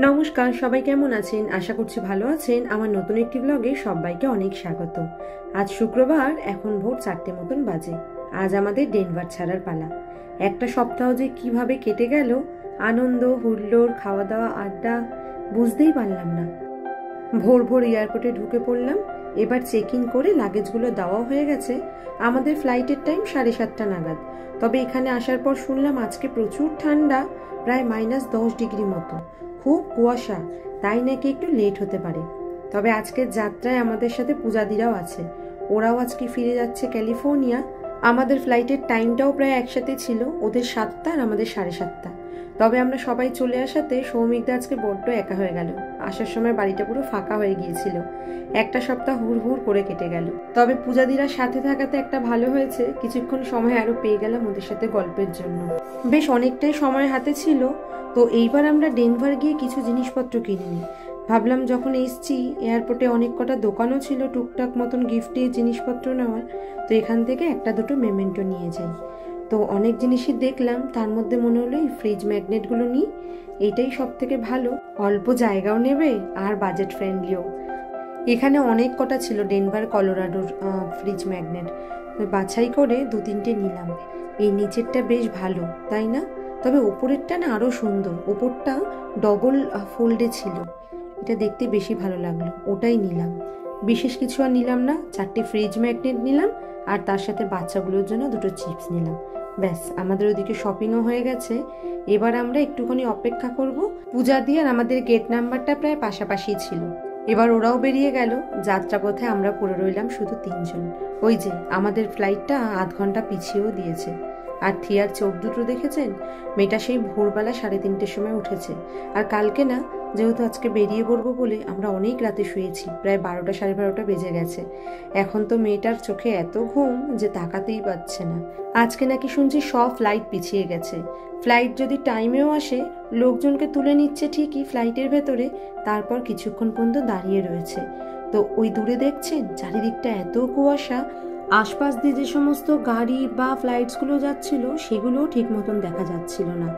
নমস্কার, সবাই কেমন আছেন? আশা করছি ভালো আছেন। আমার নতুন একটি ব্লগে সবাইকে অনেক স্বাগত। আজ শুক্রবার, এখন ভোর 4টে মতন বাজে। আজ আমাদের ডেনভার ছাড়ার পালা। একটা সপ্তাহ যে কিভাবে কেটে গেল, আনন্দ, হুল্লোড়, খাওয়া দাওয়া, আড্ডা, বুঝতেই পারলাম না। ভোর ভোর এয়ারপোর্টে ঢুকে পড়লাম। এবার চেক ইন করে লাগেজগুলো দেওয়া হয়ে গেছে। আমাদের ফ্লাইটের টাইম 7:30 নাগাদ। তবে এখানে আসার পর শুনলাম আজকে প্রচুর ঠান্ডা, প্রায় -10 ডিগ্রি মতো, খুব কুয়াশা, তাই নাকি একটু লেট হতে পারে। তবে আজকের যাত্রায় আমাদের সাথে পূজাদিরাও আছে। ওরাও আজকে ফিরে যাচ্ছে ক্যালিফোর্নিয়া। আমাদের ফ্লাইটের টাইমটাও প্রায় একসাথে ছিল, ওদের 7টা আর আমাদের 7:30। তবে আমরা সবাই চলে আসাতে সৌমিকদা আজকে বড্ড একা হয়ে গেল। আসার সময় বাড়িটা পুরো ফাঁকা হয়ে গিয়েছিল। একটা সপ্তাহ হুড় হুড় করে কেটে গেল। তবে পূজাদিরা সাথে থাকাতে একটা ভালো হয়েছে, কিছুক্ষণ সময় আরো পেয়ে গেলাম ওদের সাথে গল্পের জন্য। বেশ অনেকটাই সময় হাতে ছিল। তো এইবার আমরা ডেনভার গিয়ে কিছু জিনিসপত্র কিনে নিই। ভাবলাম যখন এসছি, এয়ারপোর্টে অনেক কটা দোকানও ছিল টুকটাক মতন গিফটের জিনিসপত্র নেওয়ার, তো এখান থেকে একটা দুটো মেমেন্টো নিয়ে যাই। তো অনেক জিনিসই দেখলাম, তার মধ্যে মনে হলো এই ফ্রিজ ম্যাগনেটগুলো নিই। এইটাই সব থেকে ভালো, অল্প জায়গাও নেবে আর বাজেট ফ্রেন্ডলিও। এখানে অনেক কটা ছিল ডেনভার কলোরাডোর ফ্রিজ ম্যাগনেট, বাছাই করে 2-3টে নিলাম। এই নিচেরটা বেশ ভালো, তাই না? তবে ওপরেরটা না আরও সুন্দর, ওপরটা ডবল ফোল্ডে ছিল, এটা দেখতে বেশি ভালো লাগলো, ওটাই নিলাম। বিশেষ কিছু আর নিলাম না, 4টে ফ্রিজ ম্যাগনেট নিলাম আর তার সাথে বাচ্চাগুলোর জন্য 2টো চিপস নিলাম। ব্যাস, আমাদের ওদিকে শপিংও হয়ে গেছে। এবার আমরা একটুখানি অপেক্ষা করব। পূজা দিয়ে আর আমাদের গেট নাম্বারটা প্রায় পাশাপাশি ছিল। এবার ওরাও বেরিয়ে গেল। যাত্রাপথে আমরা পড়ে রইলাম শুধু 3জন। ওই যে আমাদের ফ্লাইটটা আধ ঘন্টা পিছিয়েও দিয়েছে। আর থিয়ার চোখ দুটো দেখেছেন? মেয়েটা সেই ভোরবেলা 3:30টার সময় উঠেছে। আর কালকে না, যেহেতু আজকে বেরিয়ে পড়বো বলে আমরা অনেক রাতে শুয়েছি, প্রায় 12টা 12:30 বেজে গেছে। এখন তো মেয়েটার চোখে এত ঘুম যে তাকাতেই পাচ্ছে না। আজকে নাকি শুনছি সব ফ্লাইট পিছিয়ে গেছে। ফ্লাইট যদি টাইমেও আসে, লোকজনকে তুলে নিচ্ছে ঠিকই ফ্লাইটের ভেতরে, তারপর কিছুক্ষণ পর্যন্ত দাঁড়িয়ে রয়েছে। তো ওই দূরে দেখছেন চারিদিকটা এত কুয়াশা, আশপাশ দিয়ে যে সমস্ত গাড়ি বা ফ্লাইটসগুলো যাচ্ছিল সেগুলোও ঠিক মতন দেখা যাচ্ছিল না।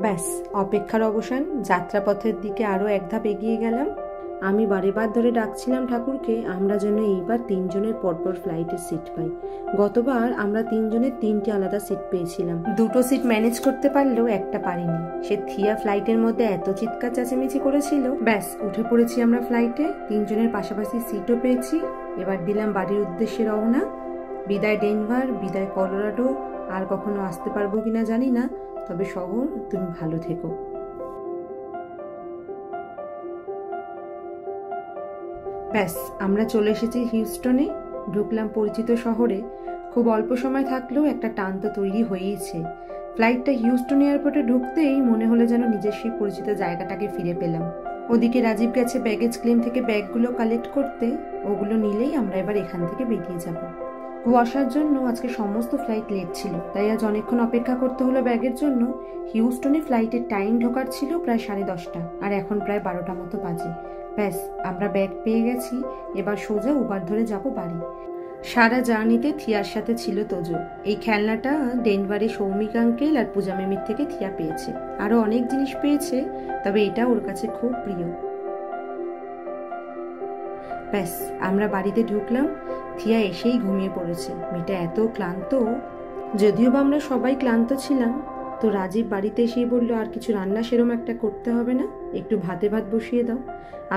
ব্যাস, অপেক্ষার অবসান। যাত্রাপথের দিকে আরও এক ধাপ এগিয়ে গেলাম। আমি বারেবার ধরে ডাকছিলাম ঠাকুরকে আমরা যেন এইবার 3জনের পরপর ফ্লাইটের সিট পাই। গতবার আমরা 3জনের 3টে আলাদা সিট পেয়েছিলাম। 2টো সিট ম্যানেজ করতে পারলেও একটা পারিনি। সে থিয়া ফ্লাইটের মধ্যে এত চিৎকার চেঁচামেচি করেছিল। ব্যাস, উঠে পড়েছি আমরা ফ্লাইটে, 3জনের পাশাপাশি সিটও পেয়েছি। এবার দিলাম বাড়ির উদ্দেশ্যে রওনা। বিদায় ডেনভার, বিদায় কলোরাডো। আর কখনো আসতে পারবো কিনা জানি না, তবে শহর, তুমি ভালো থেকো। ব্যাস, আমরা চলে এসেছি হিউস্টনে। ঢুকলাম পরিচিত শহরে। খুব অল্প সময় থাকলেও একটা টান তো তৈরি হয়েইছে। ফ্লাইটটা হিউস্টন এয়ারপোর্টে ঢুকতেই মনে হলো যেন নিজের সেই পরিচিত জায়গাটাকে ফিরে পেলাম। ওদিকে রাজীব গেছে ব্যাগেজ ক্লেম থেকে ব্যাগগুলো কালেক্ট করতে। ওগুলো নিলেই আমরা এবার এখান থেকে বেরিয়ে যাব। কুয়াশার জন্য আজকে সমস্ত ফ্লাইট লেট ছিল, তাই আজ অনেকক্ষণ অপেক্ষা করতে হলো ব্যাগের জন্য। হিউস্টনে ফ্লাইটের টাইম ঢোকার ছিল প্রায় 10:30, আর এখন প্রায় 12টা মতো বাজে। ব্যাস, আমরা ব্যাগ পেয়ে গেছি। এবার সোজা উবার ধরে যাব বাড়ি। সারা জার্নিতে থিয়ার সাথে ছিল তোজো। এই খেলনাটা ডেনভারে সৌমিক আঙ্কেল আর পূজা মেমির থেকে থিয়া পেয়েছে। আরো অনেক জিনিস পেয়েছে, তবে এটা ওর কাছে খুব প্রিয়। ব্যাস, আমরা বাড়িতে ঢুকলাম। থিয়া এসেই ঘুমিয়ে পড়েছে। মেয়েটা এত ক্লান্ত। যদিও বা আমরা সবাই ক্লান্ত ছিলাম, তো রাজীব বাড়িতে এসেই বলল আর কিছু রান্না সেরম একটা করতে হবে না, একটু ভাত বসিয়ে দাও।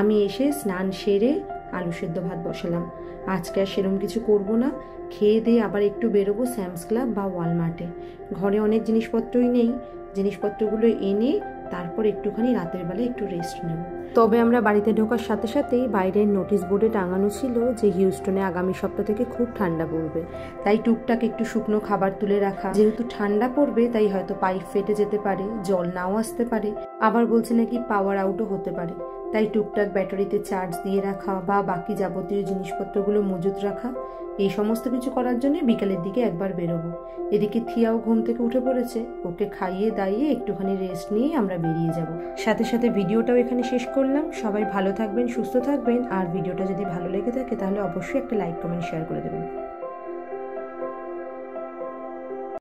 আমি এসে স্নান সেরে আলু সেদ্ধ ভাত বসালাম। আজকে আর সেরম কিছু করব না। খেয়ে দিয়ে আবার একটু বেরোবো স্যামস ক্লাব বা ওয়ালমার্টে। ঘরে অনেক জিনিসপত্রই নেই, জিনিসপত্রগুলো এনে তারপর একটুখানি রাতের বেলা একটু রেস্ট নেব। তবে আমরা বাড়িতে ঢোকার সাথে সাথেই বাইরের নোটিশ বোর্ডে টাঙানো ছিল যে হিউস্টনে আগামী সপ্তাহ থেকে খুব ঠান্ডা পড়বে, তাই টুকটাক একটু শুকনো খাবার তুলে রাখা। যেহেতু ঠান্ডা পড়বে তাই হয়তো পাইপ ফেটে যেতে পারে, জল নাও আসতে পারে, আবার বলছে নাকি পাওয়ার আউটও হতে পারে, তাই টুকটাক ব্যাটারিতে চার্জ দিয়ে রাখা বা বাকি যাবতীয় জিনিসপত্রগুলো মজুত রাখা, এই সমস্ত কিছু করার জন্য বিকালের দিকে একবার বেরোবো। এদিকে থিয়াও ঘুম থেকে উঠে পড়েছে, ওকে খাইয়ে দাইয়ে একটুখানি রেস্ট নিয়ে আমরা বেরিয়ে যাব। সাথে সাথে ভিডিওটাও এখানে শেষ করলাম। সবাই ভালো থাকবেন, সুস্থ থাকবেন, আর ভিডিওটা যদি ভালো লেগে থাকে তাহলে অবশ্যই একটা লাইক, কমেন্ট, শেয়ার করে দেবেন।